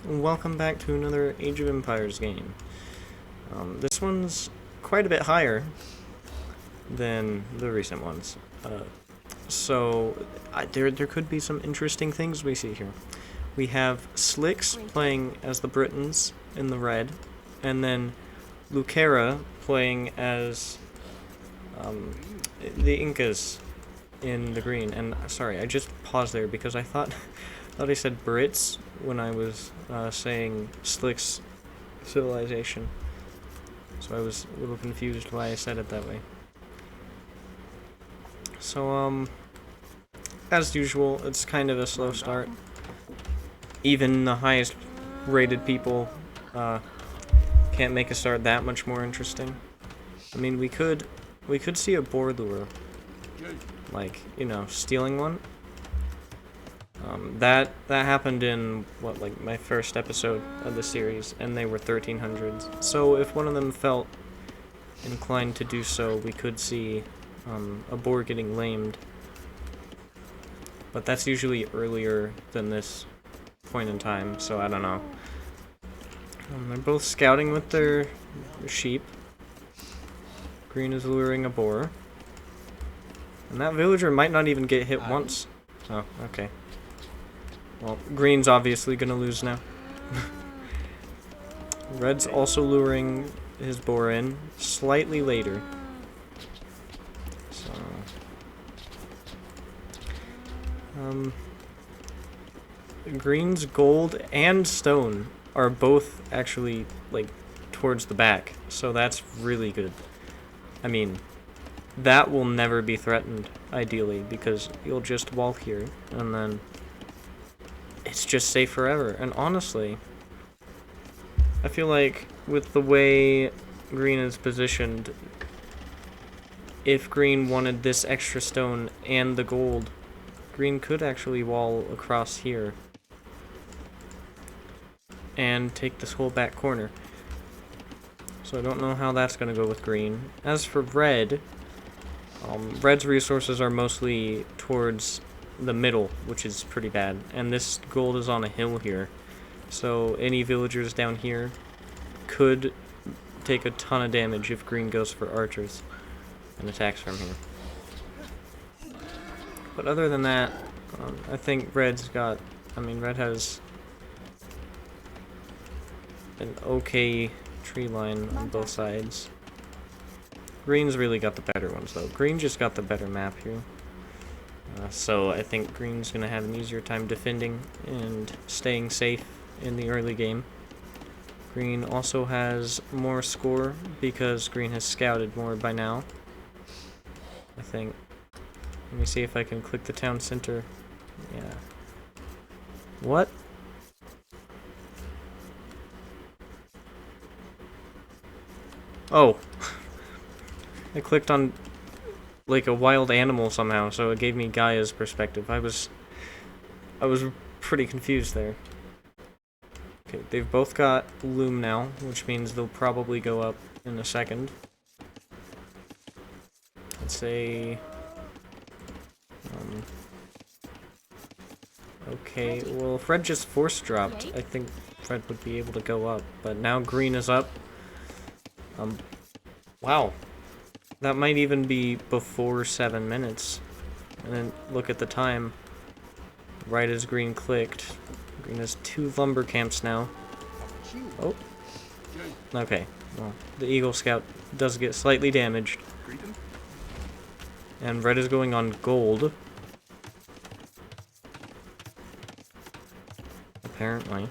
and welcome back to another Age of Empires game. This one's quite a bit higher than the recent ones, there could be some interesting things we see here. We have Slicks playing as the Britons in the red, and then Lucara playing as the Incas in the green. And sorry, I just paused there because I thought I said Brits when I was saying Slick's civilization. So I was a little confused why I said it that way. So, as usual, it's kind of a slow start. Even the highest rated people can't make a start that much more interesting. I mean, we could see a boar lure, like, you know, stealing one. That happened in, like my first episode of the series, and they were 1300s. So if one of them felt inclined to do so, we could see a boar getting lamed. But that's usually earlier than this point in time, so I don't know. They're both scouting with their sheep. Green is luring a boar. And that villager might not even get hit once. Oh, okay. Well, Green's obviously gonna lose now. Red's also luring his boar in slightly later. So, Green's gold and stone are both actually, like, towards the back, so that's really good. I mean, that will never be threatened, ideally, because you'll just walk here, and then it's just safe forever. And honestly, I feel like with the way Green is positioned, if Green wanted this extra stone and the gold, Green could actually wall across here and take this whole back corner. So I don't know how that's going to go with Green. As for Red, Red's resources are mostly towards the middle, which is pretty bad. And this gold is on a hill here. So any villagers down here could take a ton of damage if Green goes for archers and attacks from here. But other than that, I think Red has an okay tree line on both sides. Green's really got the better ones, though. Green just got the better map here. So I think Green's going to have an easier time defending and staying safe in the early game. Green also has more score because Green has scouted more by now, I think. Let me see if I can click the town center. Yeah. What? Oh. I clicked on like a wild animal somehow, so it gave me Gaia's perspective. I was pretty confused there. Okay, they've both got loom now, which means they'll probably go up in a second. Let's say okay, well, if Red just force dropped, I think Red would be able to go up, but now Green is up. Wow. That might even be before 7 minutes. And then look at the time. Right as Green clicked. Green has 2 lumber camps now. Oh. Okay. Well, the Eagle Scout does get slightly damaged. And Red is going on gold. Apparently.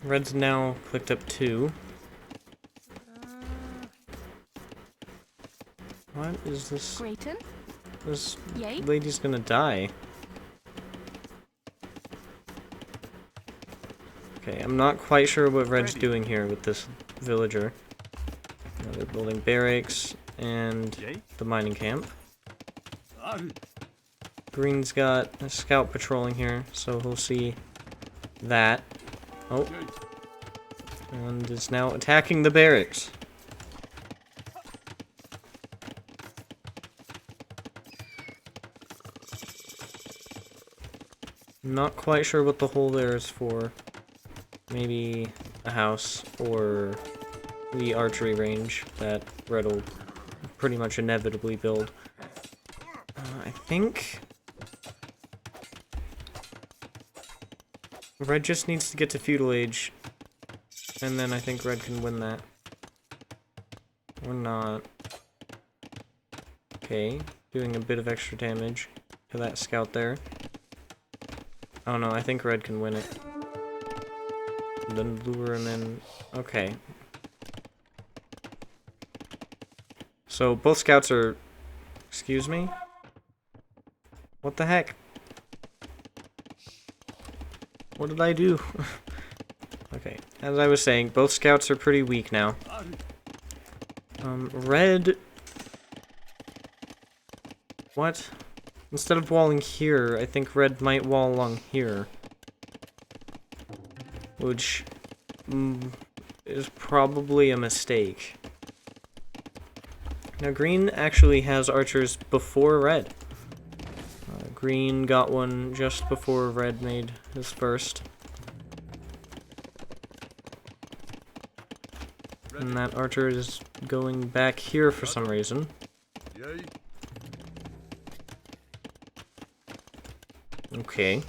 Red's now clicked up 2. What is this? This lady's gonna die. Okay, I'm not quite sure what Red's doing here with this villager. They're building barracks and the mining camp. Green's got a scout patrolling here, so he'll see that. Oh. And is now attacking the barracks. Not quite sure what the hole there is for. Maybe a house or the archery range that Red will pretty much inevitably build. I think Red just needs to get to Feudal Age, and then I think Red can win that. Or not. Okay, doing a bit of extra damage to that scout there. Oh no, I think Red can win it. Then lure him in. Okay. So both scouts are... Excuse me? What the heck? What did I do? Okay, as I was saying, both scouts are pretty weak now. Red... What? Instead of walling here, I think Red might wall along here. Which... is probably a mistake. Now, Green actually has archers before Red. Green got one just before Red made his first. And that archer is going back here for some reason. Okay.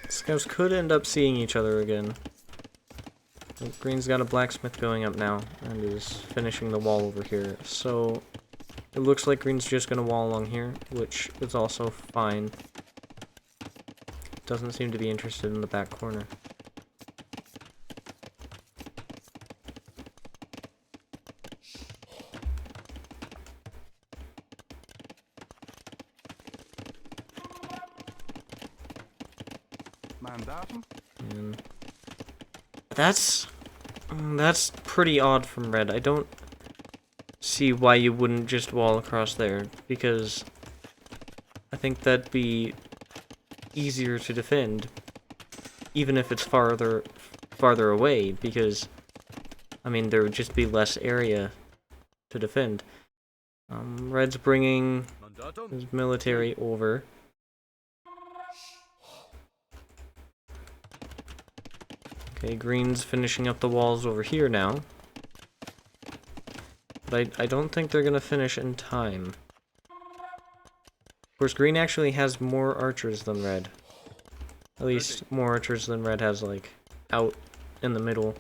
Scouts could end up seeing each other again. Green's got a blacksmith going up now, and is finishing the wall over here. So, it looks like Green's just gonna wall along here, which is also fine. Doesn't seem to be interested in the back corner. And that's pretty odd from Red. I don't see why you wouldn't just wall across there, because I think that'd be easier to defend, even if it's farther away, because I mean there would just be less area to defend. Red's bringing his military over. Okay, Green's finishing up the walls over here now. But I don't think they're gonna finish in time. Of course, Green actually has more archers than Red. At least more archers than Red has, like, out in the middle.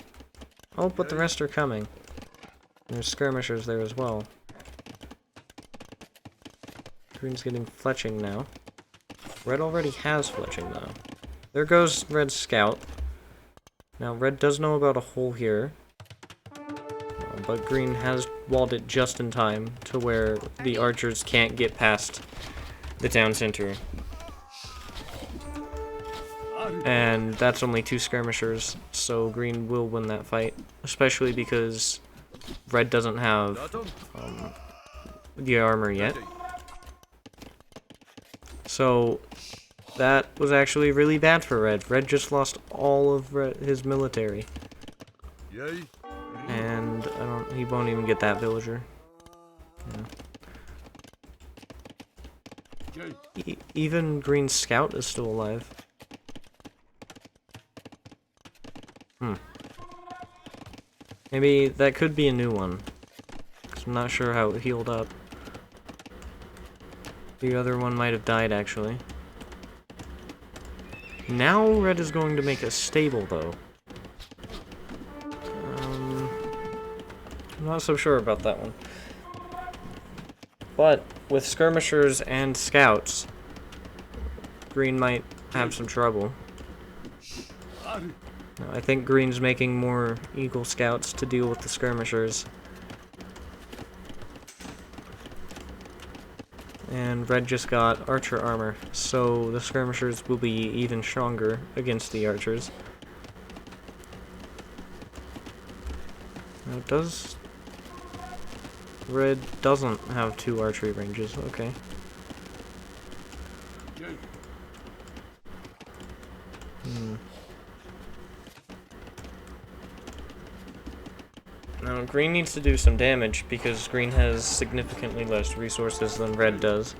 Oh, but the rest are coming. There's skirmishers there as well. Green's getting fletching now. Red already has fletching, though. There goes Red's scout. Now, Red does know about a hole here, but Green has walled it just in time to where the archers can't get past the town center. And that's only 2 skirmishers, so Green will win that fight, especially because Red doesn't have the armor yet. So that was actually really bad for Red. Red just lost all of his military. And he won't even get that villager. Yeah. Even Green's scout is still alive. Maybe that could be a new one, 'cause I'm not sure how it healed up. The other one might have died, actually. Now Red is going to make a stable, though. I'm not so sure about that one. But with skirmishers and scouts, Green might have some trouble. I think Green's making more Eagle Scouts to deal with the skirmishers. And Red just got archer armor, so the skirmishers will be even stronger against the archers. Now, Red doesn't have 2 archery ranges, okay. Now, green needs to do some damage because green has significantly less resources than red does.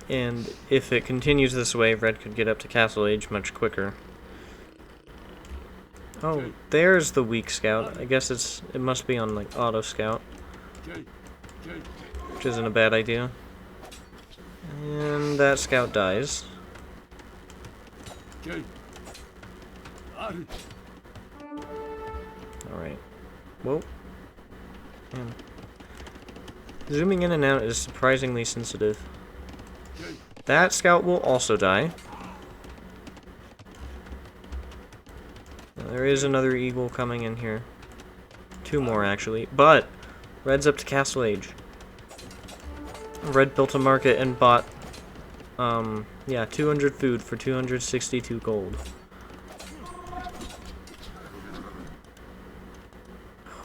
And if it continues this way, red could get up to Castle Age much quicker. Oh, there's the weak scout. I guess it must be on like auto scout, which isn't a bad idea. And that scout dies. Alright. Whoa. Man. Zooming in and out is surprisingly sensitive. That scout will also die. Now, there is another eagle coming in here. 2 more, actually. But, red's up to Castle Age. Red built a market and bought, yeah, 200 food for 262 gold.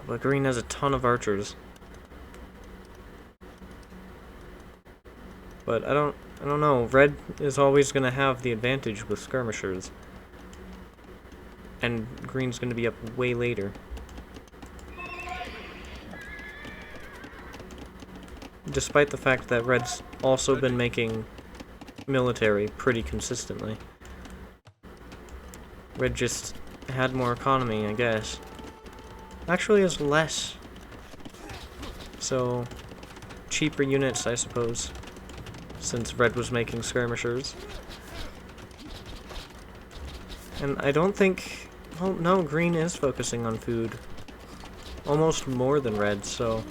But green has a ton of archers. But I don't know. Red is always going to have the advantage with skirmishers. And green's going to be up way later. Despite the fact that red's also been making military pretty consistently. Red just had more economy, I guess. Actually has less. So, cheaper units, I suppose. Since red was making skirmishers. And I don't think... Well, no, green is focusing on food. Almost more than red, so...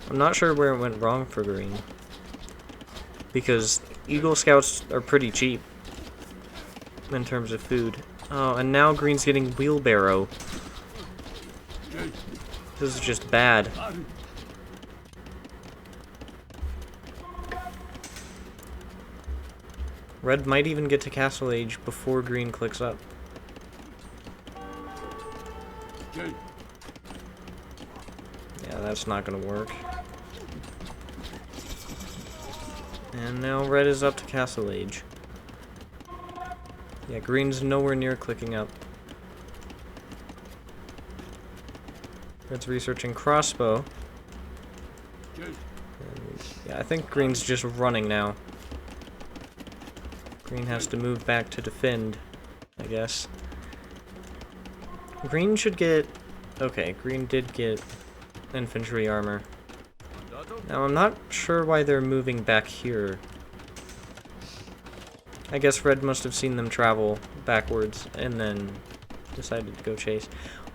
I'm not sure where it went wrong for green. Because Eagle Scouts are pretty cheap. In terms of food. Oh, and now green's getting wheelbarrow. This is just bad. Red might even get to Castle Age before green clicks up. Yeah, that's not gonna work. And now red is up to Castle Age. Yeah, green's nowhere near clicking up. Red's researching crossbow. And, yeah, I think green's just running now. Green has to move back to defend, I guess. Green should get... Okay, green did get infantry armor. Now, I'm not sure why they're moving back here. I guess red must have seen them travel backwards and then decided to go chase.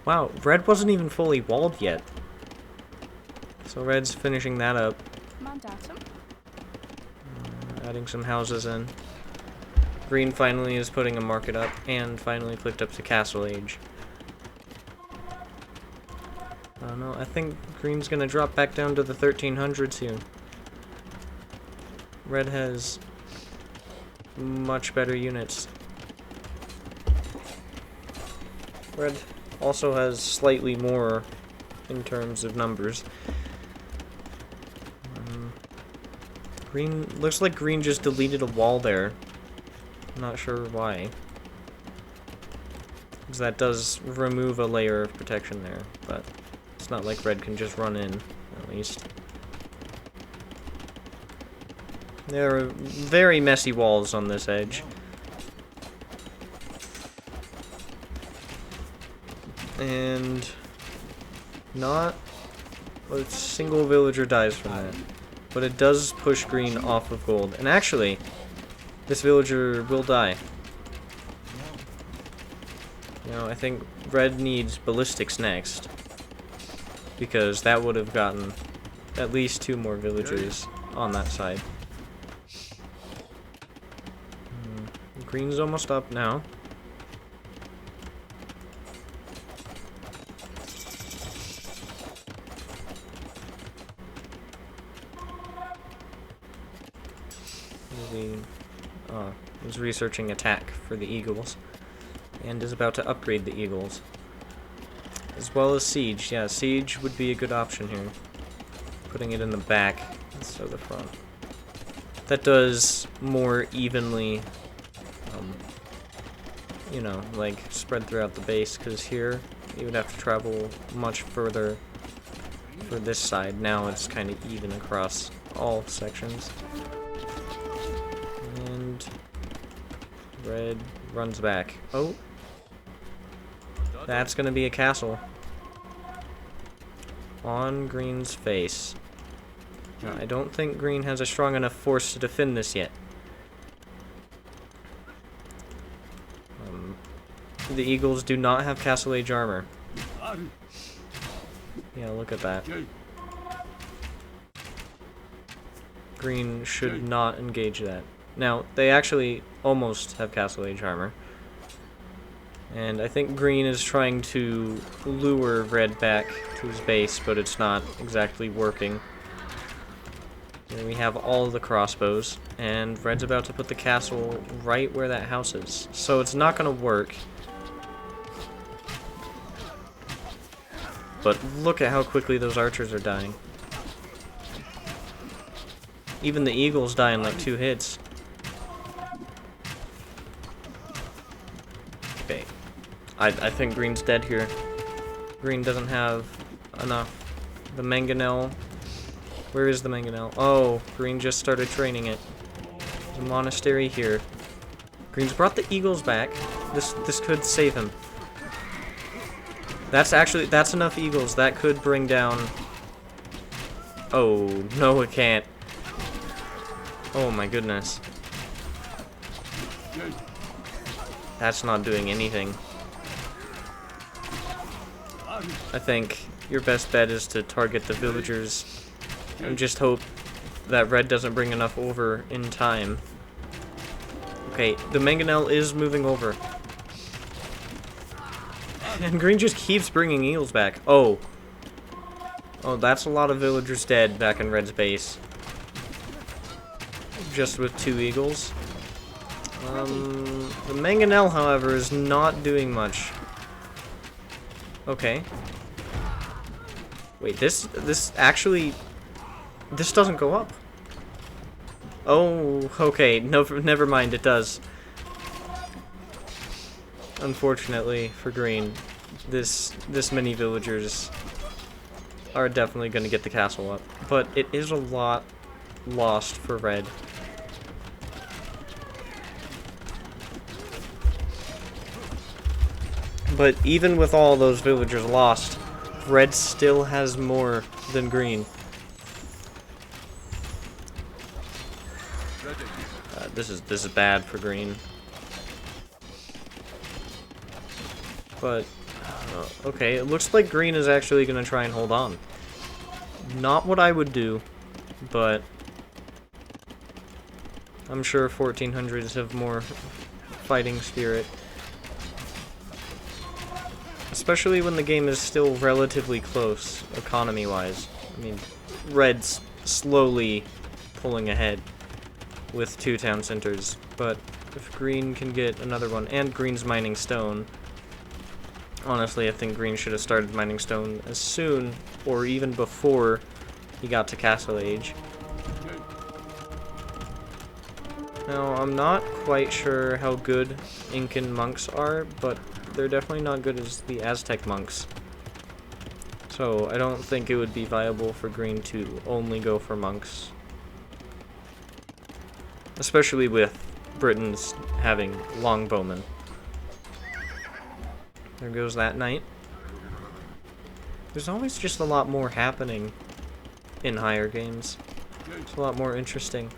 Wow, red wasn't even fully walled yet. So red's finishing that up. Adding some houses in. Green finally is putting a market up and finally clicked up to Castle Age. I don't know, I think green's gonna drop back down to the 1300s here. Red has much better units. Red also has slightly more in terms of numbers. Green, looks like green just deleted a wall there. Not sure why. Because that does remove a layer of protection there, but it's not like red can just run in, at least. There are very messy walls on this edge. And not a single villager dies from that. But it does push green off of gold. And actually, this villager will die. You know, I think red needs ballistics next. Because that would have gotten at least 2 more villagers on that side. Green's almost up now. Is researching attack for the eagles, and is about to upgrade the eagles, as well as siege. Yeah, siege would be a good option here. Putting it in the back instead of the front. That does more evenly you know, like, spread throughout the base, because here you would have to travel much further for this side. Now it's kind of even across all sections. And red runs back. Oh! That's gonna be a castle. On green's face. Now, I don't think green has a strong enough force to defend this yet. The Eagles do not have Castle Age armor. Yeah, look at that. Green should not engage that. Now, they actually almost have Castle Age armor. And I think green is trying to lure red back to his base, but it's not exactly working. Here we have all of the crossbows, and red's about to put the castle right where that house is. So it's not going to work. But look at how quickly those archers are dying. Even the eagles die in like 2 hits. Okay. I think green's dead here. Green doesn't have enough. The mangonel. Where is the mangonel? Oh, green just started training it. There's a monastery here. Green's brought the eagles back. This could save him. That's enough eagles. That could bring down... Oh, no it can't. Oh my goodness. That's not doing anything. I think your best bet is to target the villagers and just hope that red doesn't bring enough over in time. Okay, the mangonel is moving over. And green just keeps bringing eagles back. Oh. Oh, that's a lot of villagers dead back in red's base. Just with 2 eagles. The mangonel, however, is not doing much. Okay. Wait, this doesn't go up. Oh, okay. No, never mind, it does. Unfortunately for green, this many villagers are definitely going to get the castle up. But it is a lot lost for red. But even with all those villagers lost, red still has more than green. This is bad for green. But okay, it looks like green is actually going to try and hold on. Not what I would do, but I'm sure 1400s have more fighting spirit. Especially when the game is still relatively close, economy-wise. I mean, red's slowly pulling ahead with 2 town centers, but if green can get another one, and green's mining stone, honestly, I think green should have started mining stone as soon, or even before he got to Castle Age. Now, I'm not quite sure how good Incan monks are, but they're definitely not good as the Aztec monks. So, I don't think it would be viable for green to only go for monks. Especially with Britons having longbowmen. There goes that knight. There's always just a lot more happening in higher games. It's a lot more interesting.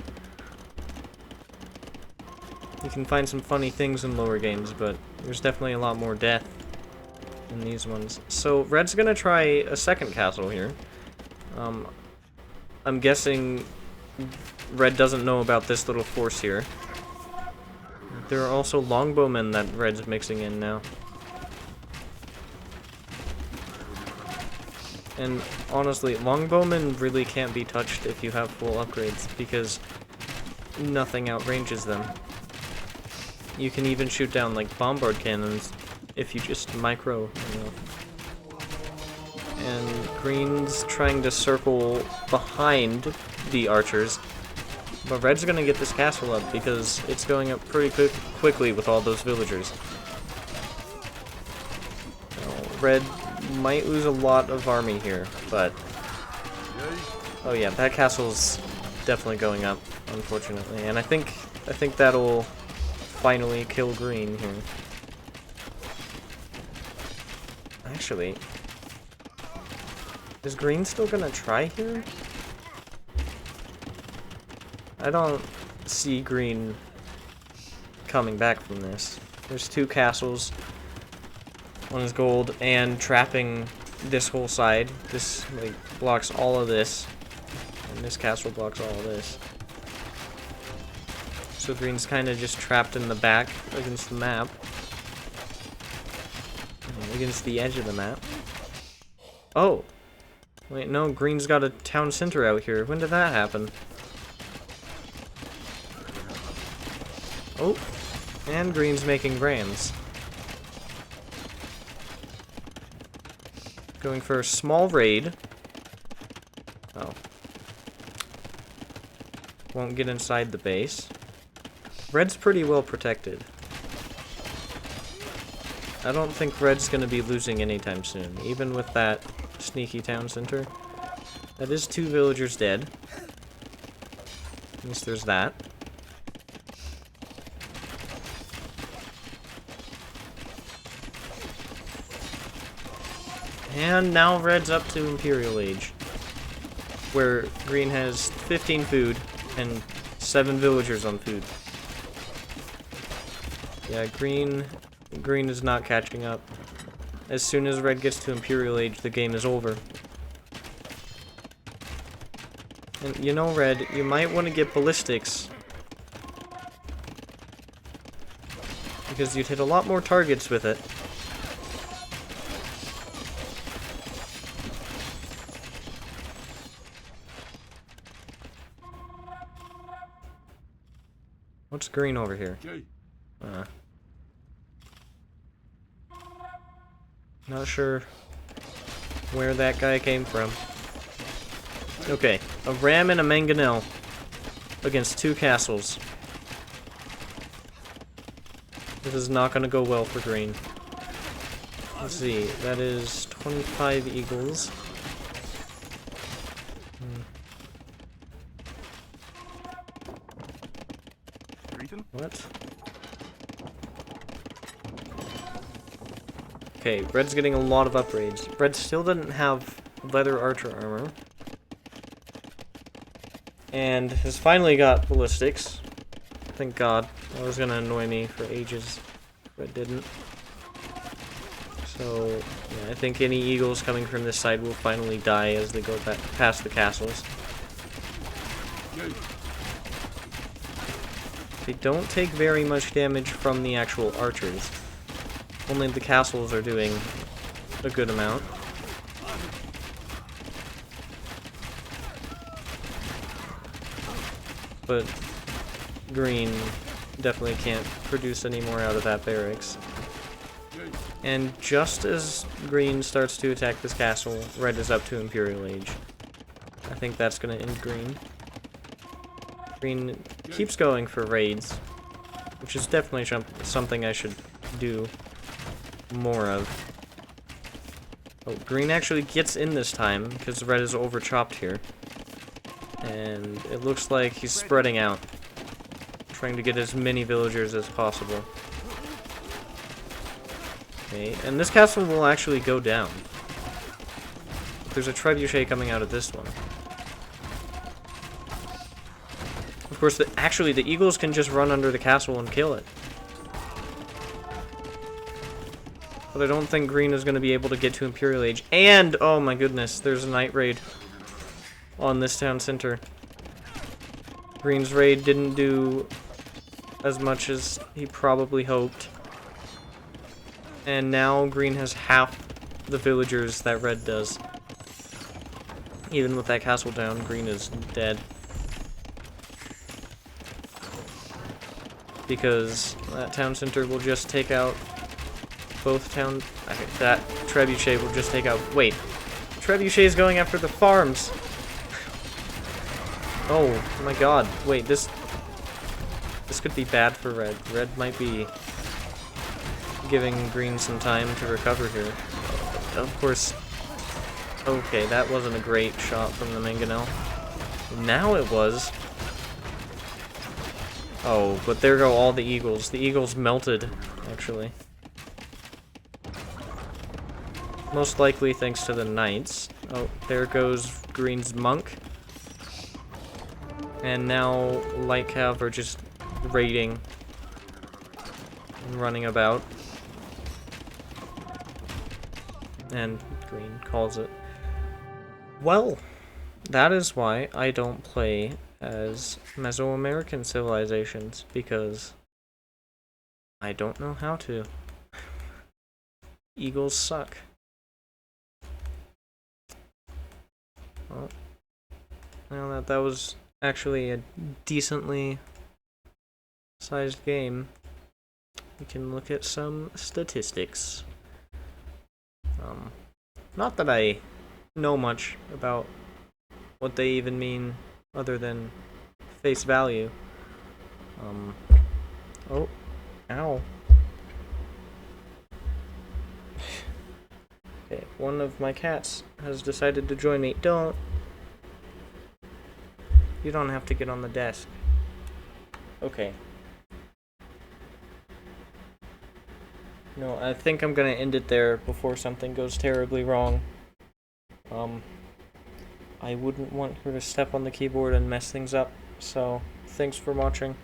You can find some funny things in lower games, but there's definitely a lot more death in these ones. So, red's gonna try a second castle here. I'm guessing red doesn't know about this little force here. There are also longbowmen that red's mixing in now. And honestly, longbowmen really can't be touched if you have full upgrades, because nothing outranges them. You can even shoot down like bombard cannons if you just micro, you know. And green's trying to circle behind the archers, but red's gonna get this castle up because it's going up pretty quickly with all those villagers. red might lose a lot of army here, but... Oh yeah, that castle's definitely going up, unfortunately. And I think that'll finally kill green here. Actually, is green still gonna try here? I don't see green coming back from this. There's two castles. One is gold and trapping this whole side. This like blocks all of this. And this castle blocks all of this. So green's kind of just trapped in the back against the map. Against the edge of the map. Oh! Wait, no, green's got a town center out here. When did that happen? Oh! And green's making grands. Going for a small raid. Oh. Won't get inside the base. Red's pretty well protected. I don't think red's gonna be losing anytime soon, even with that sneaky town center. That is 2 villagers dead. At least there's that. And now red's up to Imperial Age, where green has 15 food and 7 villagers on food. Yeah, green is not catching up. As soon as red gets to Imperial Age, the game is over. And you know, red, you might want to get ballistics, because you'd hit a lot more targets with it. What's green over here? Not sure where that guy came from. Okay, a ram and a mangonel against 2 castles. This is not going to go well for green. Let's see, that is 25 eagles. What? Okay, red's getting a lot of upgrades. Red still didn't have leather archer armor. And has finally got ballistics. Thank God. That was gonna annoy me for ages. Red didn't. So, yeah, I think any eagles coming from this side will finally die as they go back past the castles. They don't take very much damage from the actual archers. Only the castles are doing a good amount. But green definitely can't produce any more out of that barracks. And just as green starts to attack this castle, red is up to Imperial Age. I think that's gonna end green. Green keeps going for raids, which is definitely something I should do more of. Oh, green actually gets in this time, because red is over-chopped here. And it looks like he's spreading out, trying to get as many villagers as possible. Okay, and this castle will actually go down. There's a trebuchet coming out of this one. Of course, actually, the eagles can just run under the castle and kill it. But I don't think green is going to be able to get to Imperial Age. And, oh my goodness, there's a night raid on this town center. Green's raid didn't do as much as he probably hoped. And now green has half the villagers that red does. Even with that castle down, green is dead. Because that town center will just take out both town... that trebuchet will just take out... Wait. Trebuchet is going after the farms! Oh my god. Wait, this could be bad for red. Red might be giving green some time to recover here. of course... Okay, that wasn't a great shot from the mangonel. Now it was. Oh, but there go all the eagles. The eagles melted, actually. Most likely thanks to the knights. Oh, there goes Green's monk. And now Light Cav are just raiding and running about. And Green calls it. Well, that is why I don't play as Mesoamerican civilizations, because I don't know how to. Eagles suck. Well, that was actually a decently sized game. We can look at some statistics. Not that I know much about what they even mean other than face value. Oh, ow. Okay, one of my cats has decided to join me. Don't. You don't have to get on the desk. Okay. No, I think I'm gonna end it there before something goes terribly wrong. I wouldn't want her to step on the keyboard and mess things up, so thanks for watching.